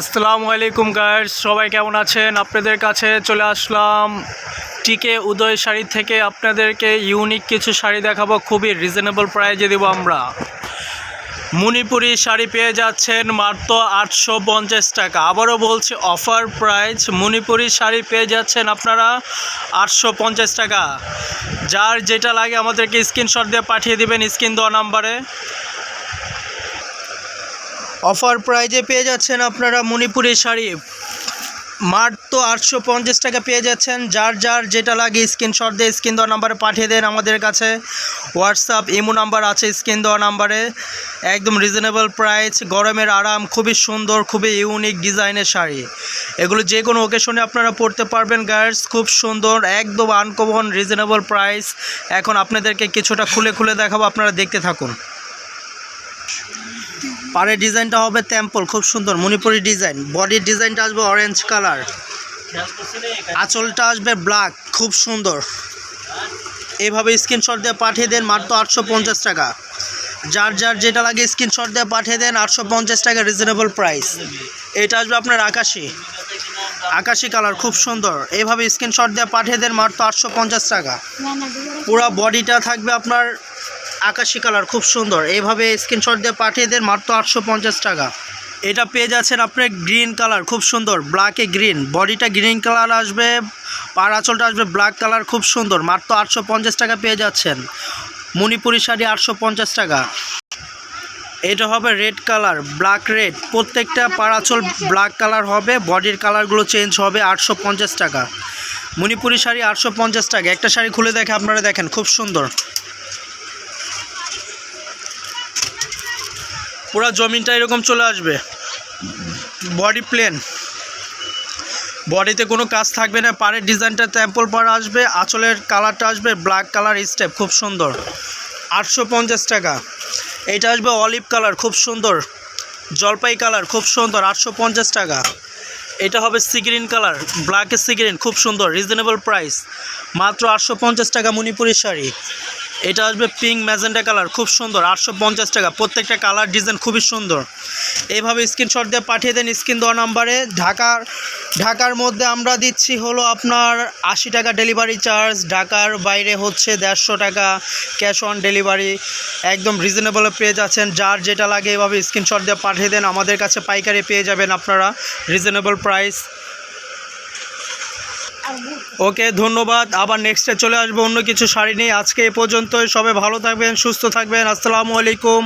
আসসালামু আলাইকুম গাইস, সবাই কেমন আছেন? আপনাদের কাছে চলে আসলাম টিকে উদয় শাড়ি থেকে। আপনাদেরকে ইউনিক কিছু শাড়ি দেখাবো, খুবই রিজনেবল প্রাইজে দেবো আমরা। মণিপুরি শাড়ি পেয়ে যাচ্ছেন মাত্র 850 টাকা। আবারও বলছি, অফার প্রাইস। মণিপুরি শাড়ি পেয়ে যাচ্ছেন আপনারা 850 টাকা। যার যেটা লাগে আমাদেরকে স্ক্রিনশট দিয়ে পাঠিয়ে দিবেন স্ক্রিন দেওয়া নাম্বারে। অফার প্রাইজে পেয়ে যাচ্ছেন আপনারা মণিপুরি শাড়ি মাত্র 850 টাকা পেয়ে যাচ্ছেন। যার যেটা লাগে স্ক্রিনশট দিয়ে স্ক্রিন দেওয়া নাম্বারে পাঠিয়ে দেন আমাদের কাছে। হোয়াটসঅ্যাপ ইমো নাম্বার আছে স্ক্রিন দেওয়া নাম্বারে। একদম রিজনেবল প্রাইস, গরমের আরাম, খুবই সুন্দর, খুবই ইউনিক ডিজাইনের শাড়ি। এগুলো যে কোনো ওকেশনে আপনারা পরতে পারবেন গার্লস। খুব সুন্দর, একদম আনকমন, রিজনেবল প্রাইস। এখন আপনাদেরকে কিছুটা খুলে দেখাবো, আপনারা দেখতে থাকুন। পাড়ের ডিজাইনটা হবে টেম্পল, খুব সুন্দর মণিপুরি ডিজাইন। বডির ডিজাইনটা আসবে অরেঞ্জ কালার, আঁচলটা আসবে ব্ল্যাক, খুব সুন্দর। এইভাবে স্ক্রিনশট দিয়ে পাঠিয়ে দেন মাত্র 850 টাকা। যার যেটা লাগে স্ক্রিনশট দিয়ে পাঠিয়ে দেন 850 টাকা, রিজনেবল প্রাইস। এটা আসবে আপনার আকাশি কালার, খুব সুন্দর। এইভাবে স্ক্রিনশট দিয়ে পাঠিয়ে দেন মাত্র 850 টাকা। পুরো বডিটা থাকবে আপনার আকাশি কালার, খুব সুন্দর। এইভাবে স্ক্রিনশট দিয়ে পাঠিয়ে দেন মাত্র 850 টাকা। এটা পেয়ে যাচ্ছেন আপনার গ্রিন কালার, খুব সুন্দর, ব্ল্যাকে গ্রিন। বডিটা গ্রিন কালার আসবে, পাড় আঁচলটা আসবে ব্ল্যাক কালার, খুব সুন্দর। মাত্র 850 টাকা পেয়ে যাচ্ছেন মণিপুরি শাড়ি, 850 টাকা। এটা হবে রেড কালার, ব্ল্যাক রেড। প্রত্যেকটা পাড় আঁচল ব্ল্যাক কালার হবে, বডির কালারগুলো চেঞ্জ হবে। 850 টাকা মণিপুরি শাড়ি, 850 টাকা। একটা শাড়ি খুলে দেখে আপনারা দেখেন, খুব সুন্দর। পুরো জমিনটা এরকম চলে আসবে, বডি প্লেন, বডিতে কোনো কাজ থাকবে না। পাড়ের ডিজাইনটা টেম্পল পাড় আসবে, আঁচলের কালারটা আসবে ব্ল্যাক কালার স্টেপ, খুব সুন্দর। 850 টাকা। এটা আসবে অলিভ কালার, খুব সুন্দর, জলপাই কালার, খুব সুন্দর, 850 টাকা। এটা হবে সি গ্রিন কালার, ব্ল্যাকের সি গ্রিন, খুব সুন্দর, রিজনেবল প্রাইস, মাত্র 850 টাকা মণিপুরি শাড়ি। এটা আসবে পিঙ্ক ম্যাজেন্ডা কালার, খুব সুন্দর, 850 টাকা। প্রত্যেকটা কালার ডিজাইন খুবই সুন্দর। এইভাবে স্ক্রিনশট দিয়ে পাঠিয়ে দেন স্ক্রিন দেওয়া নাম্বারে। ঢাকার মধ্যে আমরা দিচ্ছি হলো আপনার 80 টাকা ডেলিভারি চার্জ। ঢাকার বাইরে হচ্ছে 150 টাকা ক্যাশ অন ডেলিভারি। একদম রিজনেবল পেয়ে যাচ্ছেন। যার যেটা লাগে এভাবে স্ক্রিনশট দিয়ে পাঠিয়ে দেন আমাদের কাছে। পাইকারি পেয়ে যাবেন আপনারা, রিজনেবল প্রাইস। ওকে, ধন্যবাদ। আবার নেক্সটে চলে আসবো অন্য কিছু শাড়ি নিয়ে। আজকে এ পর্যন্তই। সবাই ভালো থাকবেন, সুস্থ থাকবেন। আসসালামু আলাইকুম।